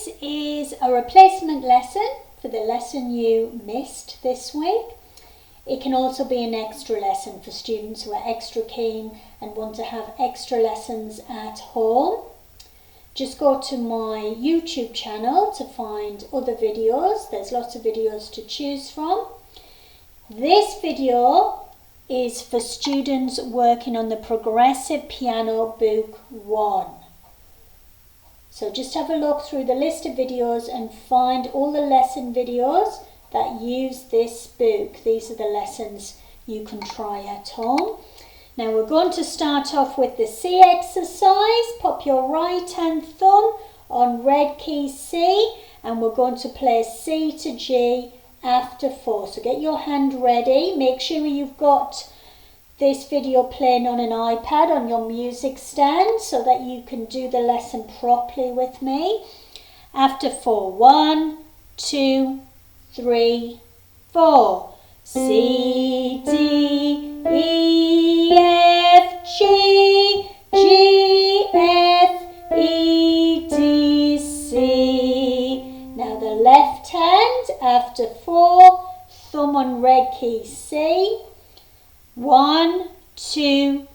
this is a replacement lesson for the lesson you missed this week. It can also be an extra lesson for students who are extra keen and want to have extra lessons at home. Just go to my YouTube channel to find other videos. There's lots of videos to choose from. This video is for students working on the Progressive Piano Book 1. So just have a look through the list of videos and find all the lesson videos that use this book. These are the lessons you can try at home. Now we're going to start off with the C exercise. Pop your right hand thumb on red key C and we're going to play C to G after 4. So get your hand ready. Make sure you've got this video playing on an iPad on your music stand so that you can do the lesson properly with me. After 4. 1, 2, 3, 4. C, D, E, F, G, G, F, E, D, C. Now the left hand after 4, thumb on red key C. 1, 2,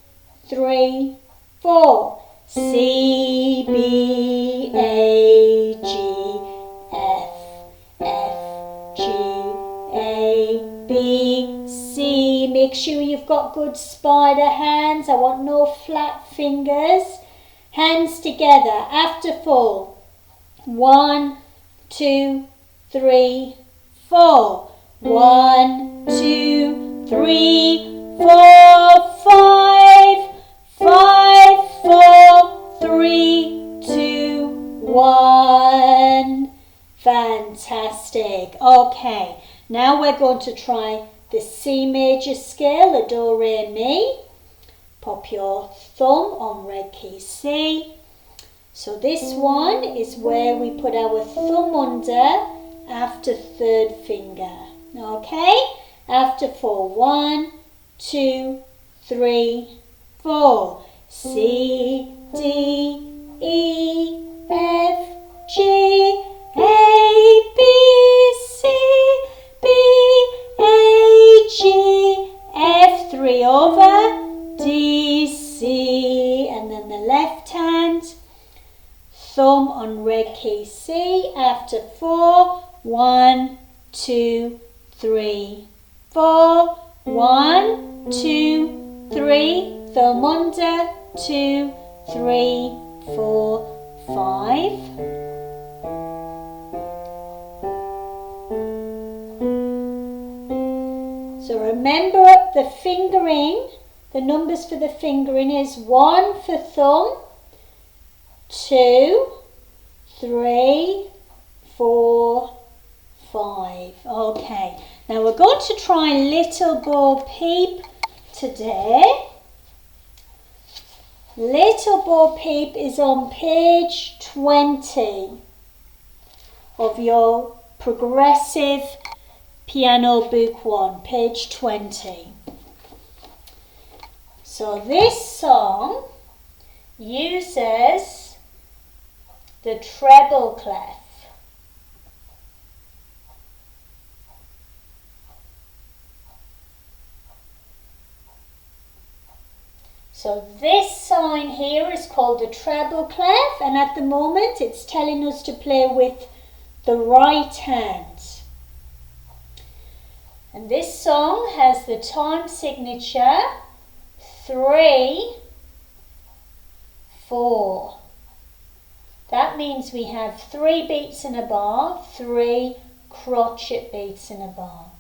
3, 4. C, B, A, G, F, G, A, B, C. Make sure you've got good spider hands. I want no flat fingers. Hands together after 4. 1, 2, 3, 4. 1, 2, 3, 4, 5. 5, 4, 3, 2, 1. Fantastic. Okay, now we're going to try the C major scale, the Do, Re, Mi. Pop your thumb on red key C. So this one is where we put our thumb under after third finger. Okay, after 4. 1, 2, 3, 4. C, D, E, F, G, A, B, C, B, A, G, F, 3 over, D, C, and then the left hand, thumb on red key C, after 4, 1, 2, 3, 4, 1, 2, 3, thumb under, 2, 3, 4, 5. So remember the fingering, the numbers for the fingering is 1 for thumb, 2, 3, 4, 5. Okay, now we're going to try Little Bo Peep today. Little Bo Peep is on page 20 of your Progressive Piano Book 1, page 20. So this song uses the treble clef. So this sign here is called the treble clef, and at the moment it's telling us to play with the right hand. And this song has the time signature 3, 4. That means we have 3 beats in a bar, 3 crotchet beats in a bar.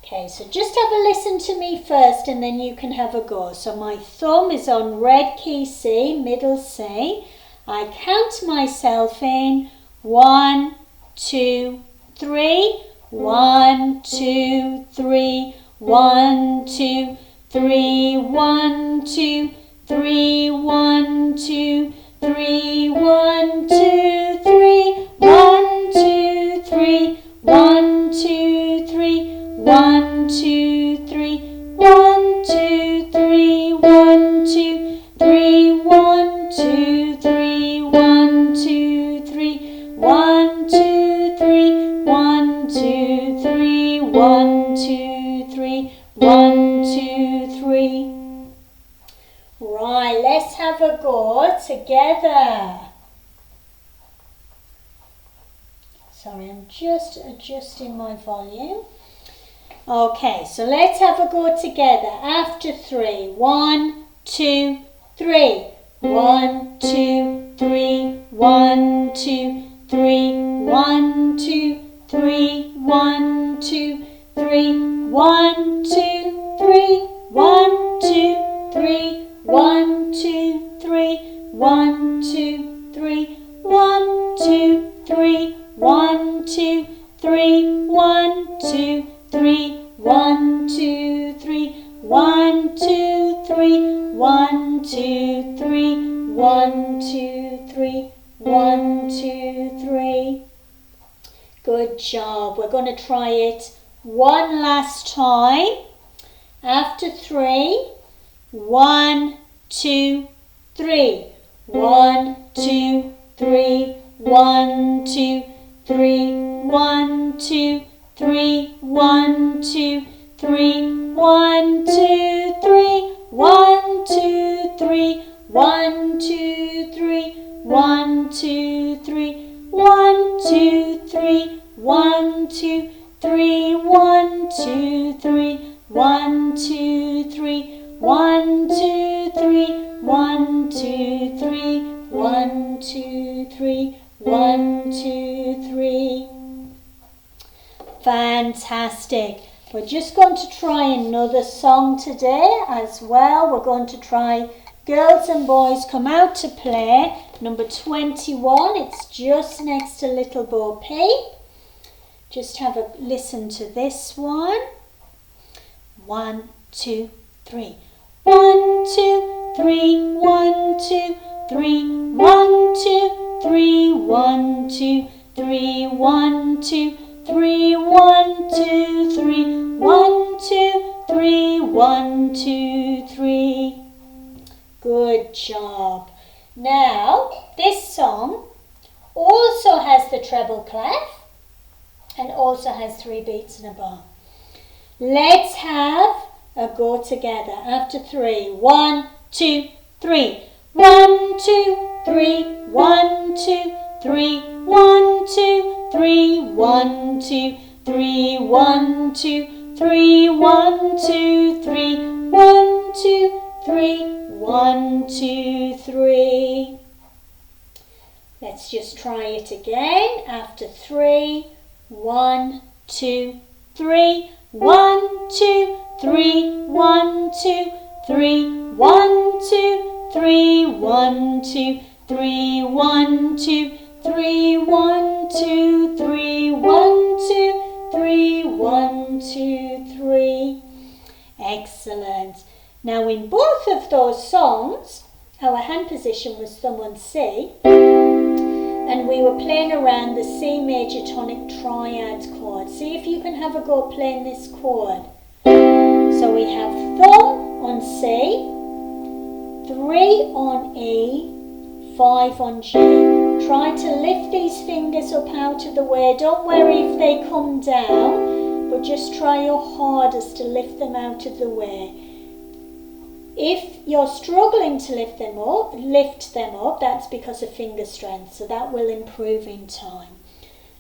Okay, so just have a listen to me first and then you can have a go. So my thumb is on red key C, middle C. I count myself in 1, 2, 3. 1, 2, 3. 1, 2, 3. 1, 2, 3. 1, 2, 3. 1, 2, 3. 1, 2, 3. 1, 2, 3. 1, 2, 3. 1, 2, 3. 1, 2, 3. 1, 2, 3. 1, 2, 3. 1, 2, 3, 1, 2, 3. Right, let's have a go together. Sorry, I'm just adjusting my volume. Okay, so let's have a go together. After 3, 1, 2, 3. 1, 2, 3, 1, 2, 3, 1, 2, 3, 1, 2, 3, 1, 2, 3, 1, 2, 3, 1, 2, 3, 1, 2, 3, 1, 2, 3, 1, 2, 3, 1, 2, 3, 1, 2, 3, 1, 2, 3, 1, 2, 3, 1, 2, 3, 1, 2, 3. Good job. We're going to try it one last time. After 3, 1, 2, 3. 1, 2, 3, 1, 2, 3, 1, 2, 3, 1, 2, 3, 1, 2, 3, 1, 2, 3, 1, 2, 3, 1, 2, 3, 1, 2, 3, 1, 2, 3, 1, 2, 3, 1, 2, 3, 1, 2, 3, 1, 2, 3, 1, 2, 3, 1, 2, 3. Fantastic. We're just going to try another song today as well. We're going to try Girls and Boys Come Out to Play, number 21. It's just next to Little Bo Peep. Just have a listen to this one. 1, 2, 3. 1, 2, 3, 1, 2, 3, 1, 2, 3, 1, 2, 3, 1, 2, 3, 1, 2, 3, 1, 2, 3, 1, 2, 3. Good job. Now, this song also has the treble clef and also has 3 beats and a bar. Let's have a go together. After 3, 1, 2, 3. 1, 2, 3, 1, 2, 3, 1, 2, 3, 1, 2, 3, 1, 2, 3, 1, 2, 3, 1, 2, 3, 1, 2, 3. Let's just try it again. After 3, 1, 2, 3, 1, 2, 3, 1, 2, 3, 1, 2, 3, 1, 2, 3, 1, 2, 3, 1, 2, 3, 1, 2, 3, 1, 2, 3. Excellent. Now in both of those songs, our hand position was thumb on C, and we were playing around the C major tonic triad chord. See if you can have a go playing this chord. So we have thumb on C, 3 on E, 5 on G. Try to lift these fingers up out of the way. Don't worry if they come down, but just try your hardest to lift them out of the way. If you're struggling to lift them up, that's because of finger strength, so that will improve in time.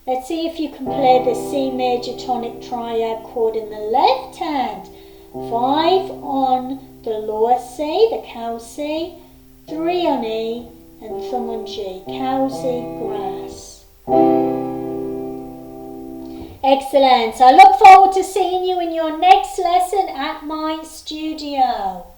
Let's see if you can play the C major tonic triad chord in the left hand. 5 on the lower C, the cow C, 3 on E, and thumb on G, cow C, grass. Excellent. I look forward to seeing you in your next lesson at my studio.